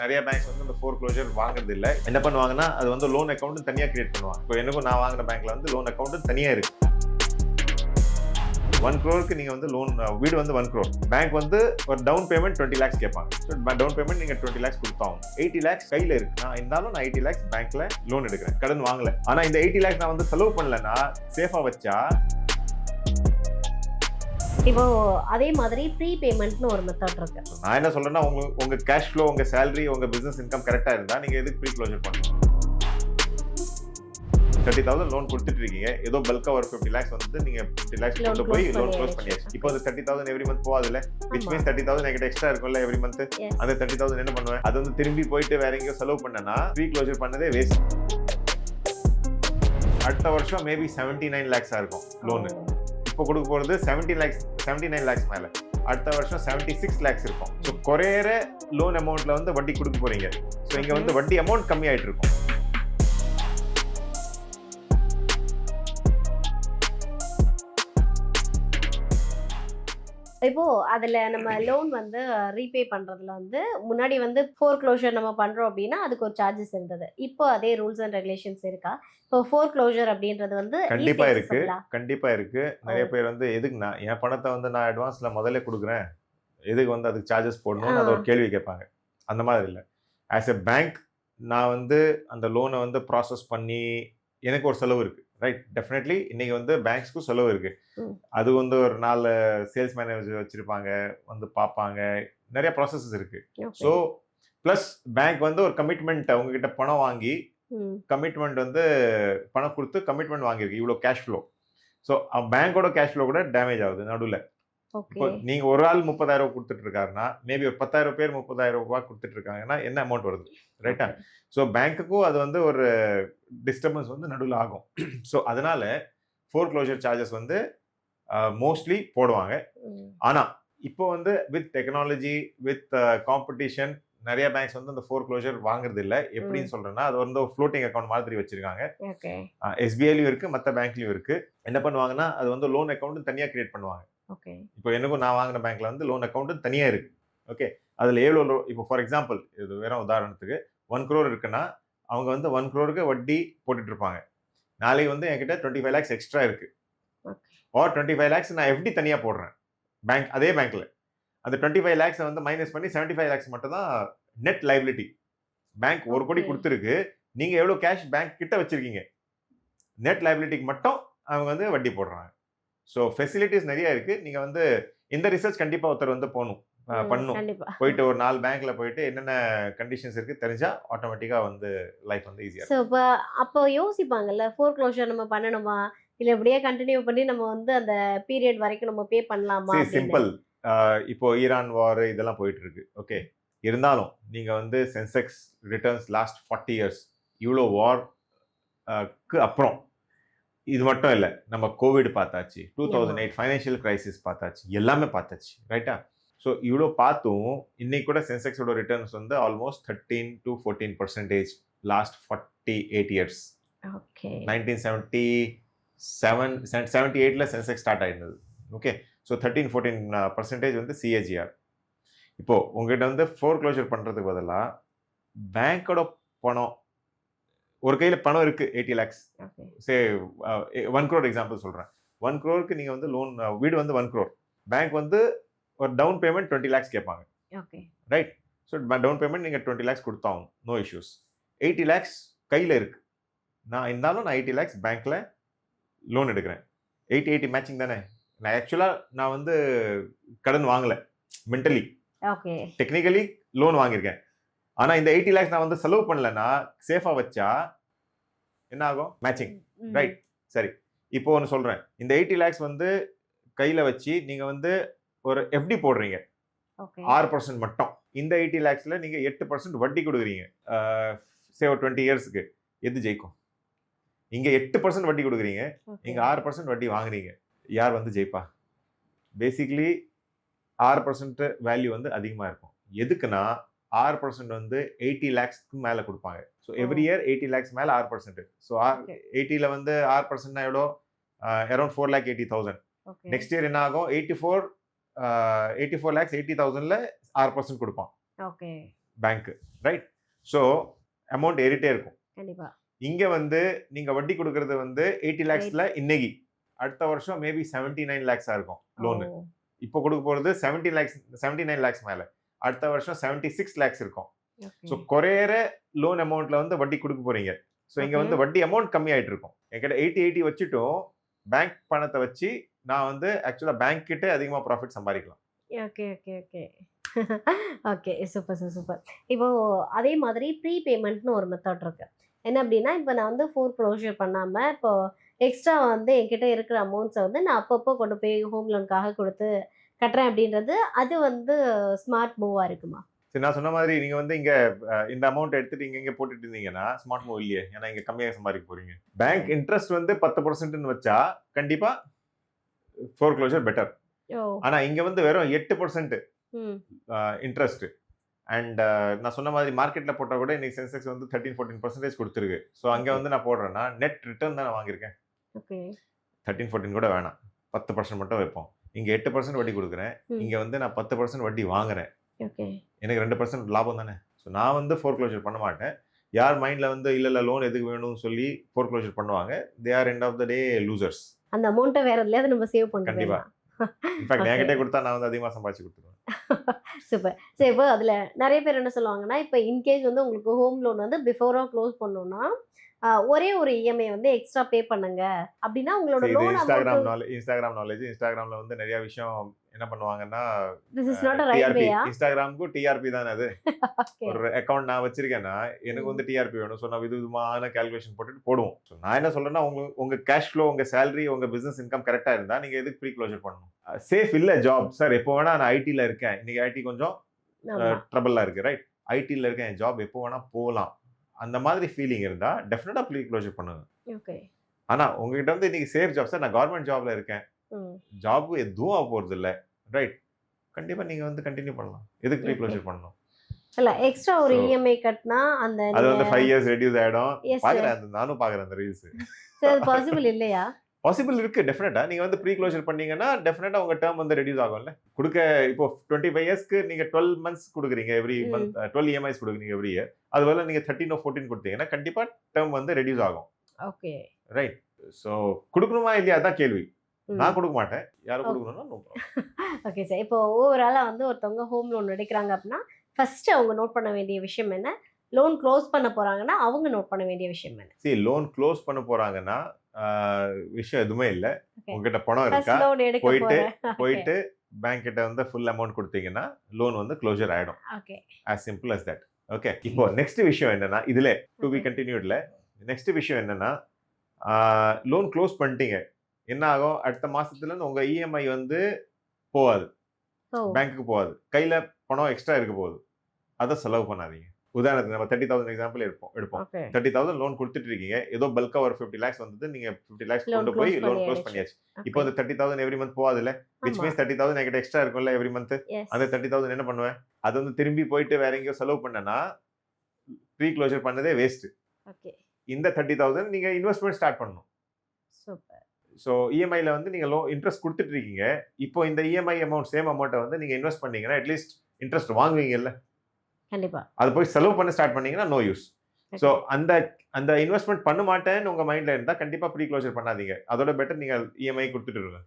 நிறைய பேங்க்ஸ் வந்து இந்த ஃபோர் க்ளோஷர் வாங்குறது இல்லை. என்ன பண்ணுவாங்கன்னா அது வந்து லோன் அக்கௌண்ட் தனியாக கிரியேட் பண்ணுவாங்க. இப்போ எனக்கும் நான் வாங்கின பேங்க்ல வந்து லோன் அக்கௌண்ட் தனியாக இருக்கு. 1 crore நீங்க வந்து லோன் வீடு வந்து 1 crore. பேங்க் வந்து ஒரு டவுன் பேமெண்ட் 20 lakhs கேட்பாங்க. ஸோ டவுன் பேமெண்ட் நீங்க 20 lakhs கொடுத்தாங்க. 80 lakhs கையில இருக்கு. நான் இருந்தாலும் நான் 80 lakhs பேங்க்ல லோன் எடுக்கிறேன், கடன் வாங்கல. ஆனா இந்த 80 lakhs நான் வந்து செலவு பண்ணலன்னா சேஃபா வச்சா. இப்போ அதே மாதிரி ப்ரீ பேமெண்ட்னு ஒரு மெத்தட் இருக்கு. நான் என்ன சொல்றேன்னா உங்க கேஷ் ஃப்ளோ, உங்க சேலரி, உங்க பிசினஸ் இன்கம் கரெக்டா இருந்தா நீங்க எதுக்கு ப்ரீ க்ளோஷர் பண்ணணும்? 30,000 லோன் கொடுத்துட்டு இருக்கீங்க, ஏதோ பல்கா ஒரு 50 lakhs வந்து நீங்க 50 lakhs கொண்டு போய் லோன் க்ளோஸ் பண்ணியாச்சு. இப்போ அது 30,000 எவ்ரி மந்த் போகாதுல்ல, விச் மீன்ஸ் 30,000 என்கிட்ட எக்ஸ்ட்ரா இருக்கும்ல எவ்ரி மந்த். அந்த 30,000 என்ன பண்ணுவேன்? அது வந்து திரும்பி போயிட்டு வேற எங்கேயோ செலவு பண்ணனா ப்ரீ க்ளோஷர் பண்ணதே வேஸ்ட். அடுத்த வருஷம் மேபி 79 lakhs இருக்கும் லோனு. இப்போ கொடுக்க போறது 79 lakhs மேல. அடுத்த வருஷம் 76 lakhs இருக்கும். ஸோ குறையிற லோன் அமௌண்ட்ல வந்து வட்டி கொடுக்க போறீங்க. ஸோ இங்க வந்து வட்டி அமௌண்ட் கம்மி ஆயிட்டு இருக்கும். இப்போ அதுல நம்ம லோன் வந்து ரீபே பண்றதுல வந்து முன்னாடி வந்து ஃபோர் க்ளோஷர் நம்ம பண்றோம் அப்படின்னா அதுக்கு ஒரு சார்ஜஸ் இருந்தது. இப்போ அதே ரூல்ஸ் அண்ட் ரெகுலேஷன்ஸ் இருக்கா? இப்போ ஃபோர் க்ளோஷர் அப்படின்றது வந்து கண்டிப்பா இருக்கு, கண்டிப்பா இருக்கு. நிறைய பேர் வந்து எதுக்கு நான் என் பணத்தை வந்து நான் அட்வான்ஸ்ல முதல்ல கொடுக்குறேன், எதுக்கு வந்து அதுக்கு சார்ஜஸ் போடணும்னு அது ஒரு கேள்வி கேட்பாங்க. அந்த மாதிரி இல்லை. ஆஸ் எ பேங்க் நான் வந்து அந்த லோனை வந்து ப்ராசஸ் பண்ணி எனக்கு ஒரு செலவு இருக்கு, ரைட்? டெஃபினெட்லி இன்னைக்கு வந்து பேங்க்ஸ்க்கும் செலவு இருக்கு. அது வந்து ஒரு 4 சேல்ஸ் மேனேஜர் வச்சிருப்பாங்க, வந்து பார்ப்பாங்க, நிறைய ப்ராசஸஸ் இருக்கு. ஸோ பிளஸ் பேங்க் வந்து ஒரு கமிட்மெண்ட் உங்ககிட்ட பணம் வாங்கி கமிட்மெண்ட் வந்து பணம் கொடுத்து கமிட்மெண்ட் வாங்கியிருக்கு, இவ்வளோ கேஷ் ஃப்ளோ. ஸோ பேங்கோட கேஷ் ஃப்ளோ கூட டேமேஜ் ஆகுது நடுவில். இப்போ நீங்க ஒரு ஆள் 30,000 கொடுத்துட்டு இருக்காருன்னா மேபி ஒரு 10,000 பேர் 30,000 ரூபாய் கொடுத்துட்டு இருக்காங்கன்னா என்ன அமௌண்ட் வருது, ரைட்டா? ஸோ பேங்க்குக்கும் அது வந்து ஒரு டிஸ்டர்பன்ஸ் வந்து நடுவில் ஆகும். ஸோ அதனால ஃபோர் க்ளோஷர் சார்ஜஸ் வந்து மோஸ்ட்லி போடுவாங்க. ஆனா இப்போ வந்து வித் டெக்னாலஜி, வித் காம்படிஷன், நிறைய பேங்க்ஸ் வந்து அந்த ஃபோர் க்ளோஷர் வாங்குறது இல்லை. எப்படின்னு சொல்றேன்னா அது வந்து ஃப்ளோட்டிங் அக்கௌண்ட் மாதிரி வச்சிருக்காங்க. எஸ்பிஐலையும் இருக்கு, மற்ற பேங்க்லயும் இருக்கு. என்ன பண்ணுவாங்கன்னா அது வந்து லோன் அக்கௌண்ட் தனியாக கிரியேட் பண்ணுவாங்க. இப்போ எனக்கும் நான் வாங்கின பேங்க்ல வந்து லோன் அக்கௌண்ட் தனியா இருக்கு. ஓகே, அதுல எவ்வளோ இப்போ ஃபார் எக்ஸாம்பிள் இது வேற உதாரணத்துக்கு 1 crore இருக்குன்னா அவங்க வந்து 1 crore வட்டி போட்டுட்டு இருப்பாங்க. நாளைக்கு வந்து என்கிட்ட 25 lakhs எக்ஸ்ட்ரா இருக்கு, ஆர் 25 lakhs நான் எஃப்டி தனியா போடுறேன் பேங்க், அதே பேங்க்ல. அந்த 25 lakhs வந்து மைனஸ் பண்ணி 75 lakhs மட்டும் தான் நெட் லைபிலிட்டி. பேங்க் 1 கோடி கொடுத்துருக்கு, நீங்க எவ்வளவு கேஷ் பேங்க் கிட்ட வச்சிருக்கீங்க, நெட் லைபிலிட்டிக்கு மட்டும் அவங்க வந்து வட்டி போடுறாங்க. ஸோ ஃபெசிலிட்டிஸ் நிறைய இருக்கு. நீங்க வந்து இந்த ரிசர்ச் கண்டிப்பா ஒருத்தர் வந்து பண்ணணும். போயிட்டு ஒரு 4 பேங்க்ல போயிட்டு என்னென்ன கண்டிஷன்ஸ் இருக்கு தெரிஞ்சா ஆட்டோமேட்டிக்கா வந்து லைஃப் வந்து ஈஸியா இருக்கும். இப்போ அப்போ யோசிப்பாங்கல்ல, ஃபோர் க்ளோஷர் நம்ம பண்ணணுமா இல்ல இப்படியே கண்டினியூ பண்ணி நம்ம வந்து அந்த பீரியட் வரைக்கும் நம்ம பே பண்ணலாமா? சிம்பிள். இப்போ ஈரான் வார் இதெல்லாம் போயிட்டு இருக்கு. ஓகே, இருந்தாலும் நீங்க வந்து சென்செக்ஸ் ரிட்டர்ன்ஸ் லாஸ்ட் 40 years இவ்வளோ வார்க்கு அப்புறம் இது மட்டும் இல்லை, நம்ம கோவிட் பார்த்தாச்சு, 2008 ஃபைனான்ஷியல் கிரைசிஸ் பார்த்தாச்சு, எல்லாமே பார்த்தாச்சு, ரைட்டா? ஸோ இவ்வளோ பார்த்தும் இன்னைக்கு கூட சென்செக்ஸோட ரிட்டர்ன்ஸ் வந்து ஆல்மோஸ்ட் 13 to 14% லாஸ்ட் 48 years. 1978ல சென்செக்ஸ் ஸ்டார்ட் ஆயிருந்தது. ஓகே, ஸோ 13-14% வந்து சிஏஜிஆர். இப்போ உங்ககிட்ட வந்து ஃபோர் க்ளோஷர் பண்றதுக்கு பதிலாக பேங்கோட பணம், ஒரு கையில பணம் இருக்கு 80 lakhs, சே 1 crore எக்ஸாம்பிள் சொல்றேன். 1 crore நீங்க வந்து லோன், வீடு வந்து 1 crore, பேங்க் வந்து ஒரு டவுன் பேமெண்ட் 20 lakhs கேட்பாங்க, ரைட்? ஸோ டவுன் பேமெண்ட் நீங்க 20 lakhs கொடுத்தாங்க, நோ இஷ்யூஸ். 80 lakhs கையில இருக்கு, நான் இருந்தாலும் நான் 80 lakhs பேங்க்ல லோன் எடுக்கிறேன். 80 மேட்சிங் தானே? நான் ஆக்சுவலா நான் வந்து கடன் வாங்கல, மென்டலி டெக்னிக்கலி லோன் வாங்கியிருக்கேன். ஆனா இந்த 80 lakhs நான் வந்து செலவு பண்ணலன்னா சேஃபா வச்சா என்ன ஆகும்? Matching, right? சரி, இப்போ ஒன்று சொல்றேன். இந்த 80 lakhs வந்து கையில வச்சு நீங்க வந்து ஒரு எஃப்டி போடுறீங்க 6% மட்டும். இந்த 80 lakhsல நீங்க 8% வட்டி கொடுக்குறீங்க, சே ஒரு 20 yearsக்கு. எது ஜெயிக்கும்? இங்க 8% வட்டி கொடுக்குறீங்க, இங்க 6% வட்டி வாங்குறீங்க. யார் வந்து ஜெயிப்பா? பேசிக்கலி 6% வேல்யூ வந்து அதிகமா இருக்கும். எதுக்குன்னா 6% வந்து 80 lakhsக்கு மேல கொடுப்பாங்க. ஸோ எவ்ரி இயர் 80 lakhs மேல 6%. ஸோ 80ல வந்து 6% எவ்வளோ? அரௌண்ட் 4,80,000. நெக்ஸ்ட் இயர் என்ன ஆகும்? 84 lakhs 80,000ல 6% கொடுப்பான். Bank, right? ஸோ அமௌண்ட் ஏறிட்டே இருக்கும். கண்டிப்பா. இங்க வந்து நீங்க வட்டி கொடுக்கறது வந்து 80 lakhsல இன்னைக்கு, அடுத்த வருஷம் மேபி 79 lakhs இருக்கும் லோனு. ஓ! இப்போ கொடுக்க போறது 79 lakhs மேல, அடுத்த வருஷம் 76 lakhs இருக்கும். So okay. குறையிற லோன் அமௌண்ட்ல வந்து வட்டி கொடுக்க போறீங்க. ஸோ இங்க ஓகே. வந்து வட்டி அமௌண்ட் கம்மியாயிட்டு இருக்கும். என்கிட்ட 80 வச்சுட்டும் பேங்க் பணத்தை வச்சு நான் வந்து ஆக்சுவலா பேங்க் கிட்ட அதிகமா ப்ராஃபிட் சம்பாதிக்கலாம். Okay, okay, okay. Okay. Super sir, super. இப்போ அதே மாதிரி ப்ரீ பேமெண்ட்னு ஒரு மெத்தட் இருக்கு. என்ன அப்டின்னா, இப்போ நான் வந்து ஃபோர்க்ளோஷர் பண்ணாம, இப்போ எக்ஸ்ட்ரா வந்து என்கிட்ட இருக்கிற அமௌண்ட்ஸ வந்து நான் அப்பப்போ கொண்டு போய் ஹோம் லோனுக்காக குடுத்து கட்டுறேன் அப்டின்றது, அது வந்து ஸ்மார்ட் மூவா இருக்குமா? சரி, நான் சொன்ன மாதிரி நீங்க வந்து இங்க இந்த அமௌண்ட் எடுத்துட்டு இங்க போட்டுட்டு இருந்தீங்கன்னா ஸ்மார்ட் மூவ் இல்லையே. ஏன்னா இங்க கம்மியா சம்பாதிக்க போறீங்க. பேங்க் இன்ட்ரெஸ்ட் வந்து 10%ன்னு வச்சா கண்டிப்பா ஃபோர்க்ளோஷர் பெட்டர். ஓ! ஆனா இங்க வந்து வெறும் 8% ம். இன்ட்ரெஸ்ட். அண்ட் நான் சொன்ன மாதிரி மார்க்கெட்ல போட்டா கூட இன்னைக்கு சென்செக்ஸ் வந்து 13-14% கொடுத்துருக்கு. ஸோ அங்க ஓகே. வந்து நான் போடுறேன்னா நெட் ரிட்டர்ன் தான் நான் வாங்கியிருக்கேன். ஓகே. 13-14 கூட வேணாம், 10% மட்டும் வைப்போம். இங்க 8% வட்டி கொடுக்குறேன், ம். இங்க வந்து நான் 10% வட்டி வாங்குறேன். ஓகே. எனக்கு 2% லாபம் தானே. ஸோ நான் வந்து ஃபோர்க்ளோஷர் பண்ண மாட்டேன். யார் மைண்ட்ல வந்து இல்ல லோன் எதுக்கு வேணும்னு சொல்லி ஃபோர்க்ளோஷர் பண்ணுவாங்க, they are end of the day losers. அந்த அமௌண்ட்ட வேற எதுலயாவது நம்ம சேவ் பண்ணிட்டு கண்டிப்பா. போயிடலாம். In fact okay. என்கிட்டே கொடுத்தா நான் வந்து அதிகமா சம்பாதிச்சு கொடுத்துருவேன். சூப்பர். சரி, இப்போ அதுல நெறைய பேர் என்ன சொல்லுவாங்கன்னா, இப்போ இன்கேஸ் வந்து உங்களுக்கு ஹோம் லோன் வந்து பிஃபோரா க்ளோஸ் பண்ணணும்னா, ஒரே ஒரு இஎம்ஐ வந்து எக்ஸ்ட்ரா பே பண்ணுங்க. அப்டின்னா உங்களோட இது லோன் அமௌண்ட் இன்ஸ்டாகிராம் நாலேஜ். இன்ஸ்டாகிராம்ல வந்து நிறைய விஷயம் என்ன பண்ணுவாங்கன்னா, this is not a right TRP, வேயா? இன்ஸ்டாகிராமுக்கும் டிஆர்பி தானே அது. ஓகே. ஒரு அக்கவுண்ட் நான் வச்சிருக்கேன்னா எனக்கு ம். வந்து டிஆர்பி வேணும். ஸோ நான் விதவிதமான கால்குலேஷன் போட்டுட்டு போடுவோம். ஸோ நான் என்ன சொல்றேன்னா, உங்க கேஷ் ஃப்ளோ, உங்க சேலரி, உங்க பிசினஸ் இன்கம் கரெக்டா இருந்தா நீங்க எதுக்கு ப்ரீ க்ளோஷர் பண்ணணும்? சேஃப் இல்ல ஜாப் சார், எப்போ வேணா நான் ஐடில இருக்கேன். இன்னைக்கு ஐடி கொஞ்சம் ஆமா. ட்ரபிளா இருக்கு, ரைட்? ஐடில இருக்கேன், என் ஜாப் எப்போ வேணா போகலாம். அந்த மாதிரி ஃபீலிங் இருந்தா டெஃபினட்டா ப்ரீ க்ளோஷர் பண்ணுங்க. ஓகே. ஆனா உங்ககிட்ட வந்து இன்னைக்கு சேஃப் ஜாப் சார், நான் கவர்மெண்ட் ஜாப்ல இருக்கேன், ம். ஜாப் எதுவும் ஆக போறது இல்ல, ரைட்? கண்டிப்பா நீங்க வந்து கன்டினியூ பண்ணலாம். எதுக்கு ப்ரீ ஓகே. க்ளோஷர் பண்ணணும்? இல்ல எக்ஸ்ட்ரா ஒரு ஸோ இஎம்ஐ கட்டினா அந்த அது நீங்க வந்து 5 இயர்ஸ் ரெடியூஸ் ஆயிடும். Yes sir. பாக்குறேன், நானும் பாக்குறேன் அந்த ரீல்ஸ். சார் அது பாசிபிள் இல்லையா? பாசிபிள் இருக்கு டெஃபினட்டா. நீங்க வந்து ப்ரீ க்ளோஷர் பண்ணீங்கன்னா டெஃபினட்டா உங்க டேர்ம் வந்து ரெடியூஸ் ஆகும்ல. குடுக்க இப்போ 25 இயர்ஸ்க்கு நீங்க 12 மந்த்ஸ் குடுக்குறீங்க எவ்ரி ம். மந்த், 12 இஎம்ஐஸ் குடுக்குறீங்க எவ்ரி இயர். அதுவேளை நீங்க 13 14 கொடுத்தீங்கன்னா கண்டிப்பா டேர்ம் வந்து ரெடியூஸ் ஆகும், ஓகே. ரைட்? ஸோ குடுக்கணுமா இல்லையா அதான் கேள்வி. ம். நான் கொடுக்க மாட்டேன். யாரும் ஓகே. கொடுக்கணும்னா நோ ப்ராப்ளம். Okay sir. இப்போ ஓவராலா வந்து ஒருத்தவங்க ஹோம் லோன் எடுக்கிறாங்க அப்டின்னா, ஃபர்ஸ்ட் அவங்க நோட் பண்ண வேண்டிய விஷயம் என்ன? லோன் க்ளோஸ் பண்ண போறாங்கன்னா, அவங்க நோட் பண்ண வேண்டிய விஷயம் என்ன? சரி, லோன் க்ளோஸ் பண்ண போறாங்கன்னா விஷயம் எதுவுமே இல்ல. ஓகே. உங்ககிட்ட பணம் ஃபர்ஸ்ட் இருக்கா, லோன் எடுக்க போயிட்டு போறேன். ஓகே. போயிட்டு பேங்க் கிட்ட வந்து ஃபுல் அமௌண்ட் கொடுத்தீங்கன்னா லோன் வந்து க்ளோஷர் ஆயிடும். Okay. as simple as that. Okay. இப்போ நெக்ஸ்ட் விஷயம் என்னன்னா, இதுல டு பி ஓகே. கண்டினியூட்ல நெக்ஸ்ட் விஷயம் என்னன்னா, லோன் க்ளோஸ் பண்ணிட்டீங்க, என்ன ஆகும்? அடுத்த மாசத்துல இருந்து உங்க இஎம்ஐ வந்து போகாது, ஓ! பேங்க்குக்கு போகாது. கையில பணம் எக்ஸ்ட்ரா இருக்க போகுது. அதை செலவு பண்ணாதீங்க. உதாரணத்துக்கு நம்ம 30,000 எக்ஸாம்பிள் எடுப்போம். ஓகே. 30,000 லோன் கொடுத்துட்டு இருக்கீங்க, ஏதோ பல்கா ஒரு 50 lakhs வந்தது, நீங்க 50 lakhs லோன் கொண்டு போய் க்ளோஸ் லோன் க்ளோஸ் பண்ணியாச்சு. பண்ணியாச்சு. இப்போ ஓகே. அந்த 30,000 எவ்ரி மந்த் போகாதுல்ல, விச் ஆமா. மீன்ஸ் 30,000 என்கிட்ட எக்ஸ்ட்ரா இருக்கும்ல எவ்ரி மந்த். எஸ். அந்த 30,000 என்ன பண்ணுவேன்? அது வந்து திரும்பி போயிட்டு வேற எங்கேயோ செலவு பண்ணனா ப்ரீ க்ளோஷர் பண்ணதே வேஸ்ட். ஓகே. இந்த 30,000 நீங்க இன்வெஸ்ட்மெண்ட் ஸ்டார்ட் பண்ணணும். சூப்பர். ஸோ இஎம்ஐல வந்து நீங்க இன்ட்ரெஸ்ட் கொடுத்துட்டு இருக்கீங்க. இப்போ இந்த இஎம்ஐ அமௌண்ட் சேம் அமௌண்ட்டை வந்து நீங்க இன்வெஸ்ட் பண்ணீங்கன்னா அட்லீஸ்ட் இன்ட்ரெஸ்ட் வாங்குவீங்கல்ல. கண்டிப்பா. அது போய் செலவு பண்ண ஸ்டார்ட் பண்ணீங்கன்னா நோ யூஸ். So okay. அந்த அந்த இன்வெஸ்ட்மெண்ட் பண்ண மாட்டேன்னு உங்க மைண்ட்ல இருந்தா கண்டிப்பா ப்ரீ க்ளோஷர் பண்ணாதீங்க. அதோட பெட்டர் நீங்க இஎம்ஐ கொடுத்துட்டு இருங்க.